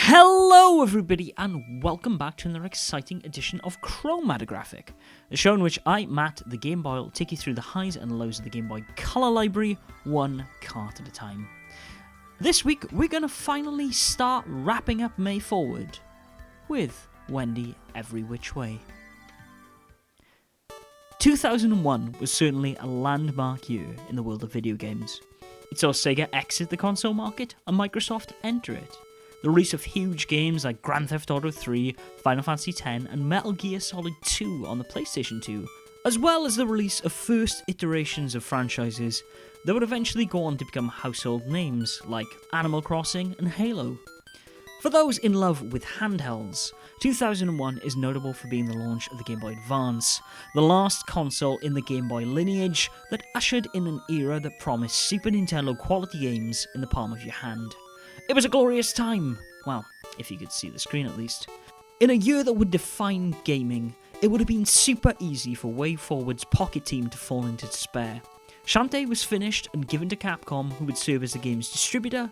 Hello everybody and welcome back to another exciting edition of Chromatographic, the show in which I, Matt, the Game Boy, will take you through the highs and lows of the Game Boy Color library, one cart at a time. This week we're going to finally start wrapping up MayForward with Wendy Every Which Way. 2001 was certainly a landmark year in the world of video games. It saw Sega exit the console market and Microsoft enter it. The release of huge games like Grand Theft Auto 3, Final Fantasy X and Metal Gear Solid 2 on the PlayStation 2, as well as the release of first iterations of franchises that would eventually go on to become household names like Animal Crossing and Halo. For those in love with handhelds, 2001 is notable for being the launch of the Game Boy Advance, the last console in the Game Boy lineage that ushered in an era that promised Super Nintendo quality games in the palm of your hand. It was a glorious time, well, if you could see the screen at least. In a year that would define gaming, it would have been super easy for WayForward's Pocket team to fall into despair. Shantae was finished and given to Capcom, who would serve as the game's distributor.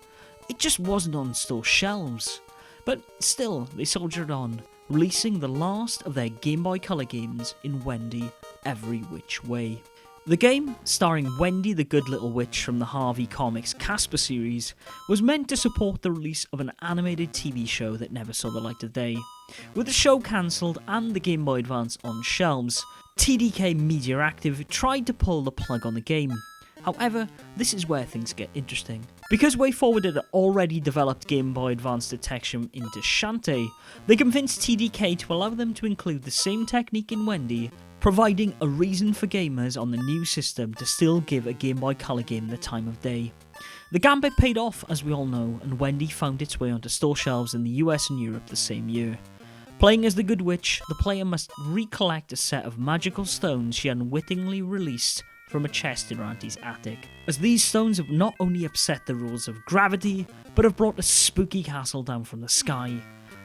It just wasn't on store shelves. But still, they soldiered on, releasing the last of their Game Boy Color games in Wendy Every Which Way. The game, starring Wendy the Good Little Witch from the Harvey Comics Casper series, was meant to support the release of an animated TV show that never saw the light of day. With the show cancelled and the Game Boy Advance on shelves, TDK Media Active tried to pull the plug on the game. However, this is where things get interesting. Because WayForward had already developed Game Boy Advance detection into Shantae, they convinced TDK to allow them to include the same technique in Wendy, providing a reason for gamers on the new system to still give a Game Boy Color game the time of day. The gambit paid off, as we all know, and Wendy found its way onto store shelves in the US and Europe the same year. Playing as the Good Witch, the player must recollect a set of magical stones she unwittingly released from a chest in her auntie's attic, as these stones have not only upset the rules of gravity, but have brought a spooky castle down from the sky.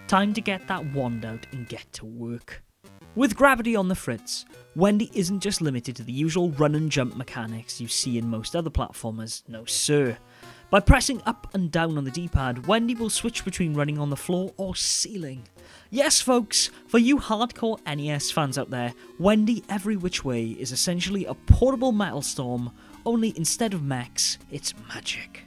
Time to get that wand out and get to work. With gravity on the fritz, Wendy isn't just limited to the usual run and jump mechanics you see in most other platformers, no sir. By pressing up and down on the D-pad, Wendy will switch between running on the floor or ceiling. Yes folks, for you hardcore NES fans out there, Wendy Every Which Way is essentially a portable Metal Storm, only instead of mechs, it's magic.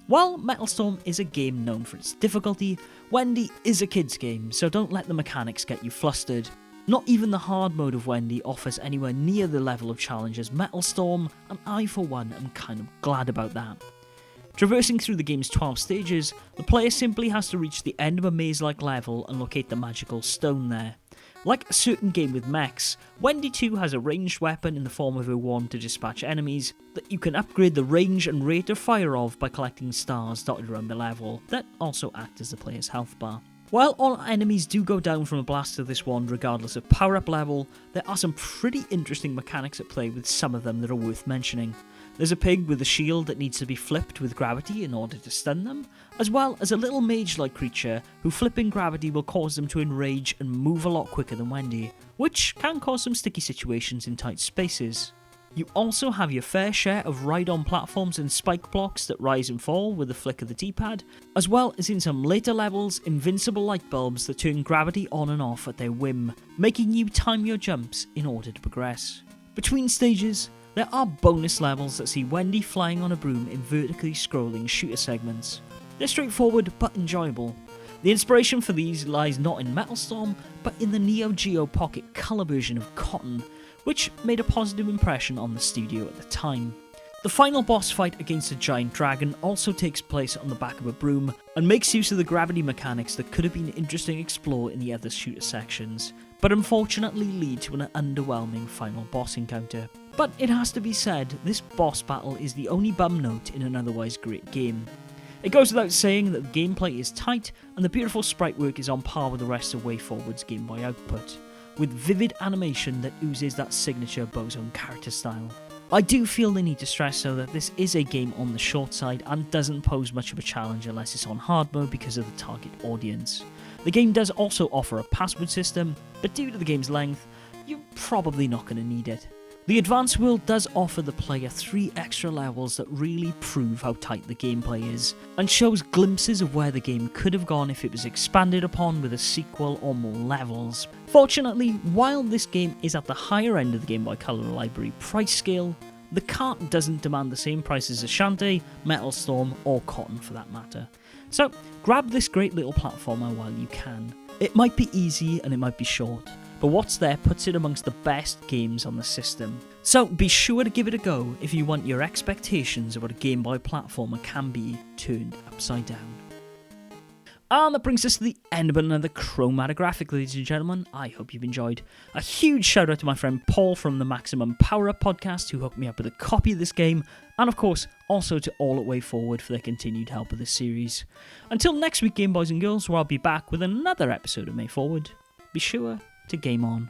While Metal Storm is a game known for its difficulty, Wendy is a kid's game, so don't let the mechanics get you flustered. Not even the hard mode of Wendy offers anywhere near the level of challenge as Metal Storm, and I for one am kind of glad about that. Traversing through the game's 12 stages, the player simply has to reach the end of a maze-like level and locate the magical stone there. Like a certain game with mechs, Wendy too has a ranged weapon in the form of a wand to dispatch enemies that you can upgrade the range and rate of fire of by collecting stars dotted around the level that also act as the player's health bar. While all enemies do go down from a blast of this wand regardless of power-up level, there are some pretty interesting mechanics at play with some of them that are worth mentioning. There's a pig with a shield that needs to be flipped with gravity in order to stun them, as well as a little mage-like creature who flipping gravity will cause them to enrage and move a lot quicker than Wendy, which can cause some sticky situations in tight spaces. You also have your fair share of ride-on platforms and spike blocks that rise and fall with a flick of the D-pad, as well as in some later levels, invincible light bulbs that turn gravity on and off at their whim, making you time your jumps in order to progress. Between stages, there are bonus levels that see Wendy flying on a broom in vertically scrolling shooter segments. They're straightforward but enjoyable. The inspiration for these lies not in Metal Storm, but in the Neo Geo Pocket Color version of Cotton, which made a positive impression on the studio at the time. The final boss fight against a giant dragon also takes place on the back of a broom, and makes use of the gravity mechanics that could have been interesting to explore in the other shooter sections, but unfortunately lead to an underwhelming final boss encounter. But it has to be said, this boss battle is the only bum note in an otherwise great game. It goes without saying that the gameplay is tight, and the beautiful sprite work is on par with the rest of WayForward's Game Boy output, with vivid animation that oozes that signature Bozon character style. I do feel the need to stress though that this is a game on the short side and doesn't pose much of a challenge unless it's on hard mode because of the target audience. The game does also offer a password system, but due to the game's length, you're probably not going to need it. The advanced world does offer the player 3 extra levels that really prove how tight the gameplay is, and shows glimpses of where the game could have gone if it was expanded upon with a sequel or more levels. Fortunately, while this game is at the higher end of the Game Boy Color library price scale, the cart doesn't demand the same prices as Shantae, Metal Storm, or Cotton for that matter. So grab this great little platformer while you can. It might be easy and it might be short, but what's there puts it amongst the best games on the system. So be sure to give it a go if you want your expectations of what a Game Boy platformer can be turned upside down. And that brings us to the end of another Chromatographic, ladies and gentlemen. I hope you've enjoyed. A huge shout out to my friend Paul from the Maximum Power Up podcast who hooked me up with a copy of this game, and of course also to all at WayForward for their continued help with this series. Until next week, Game Boys and Girls, where I'll be back with another episode of MayForward, be sure to game on.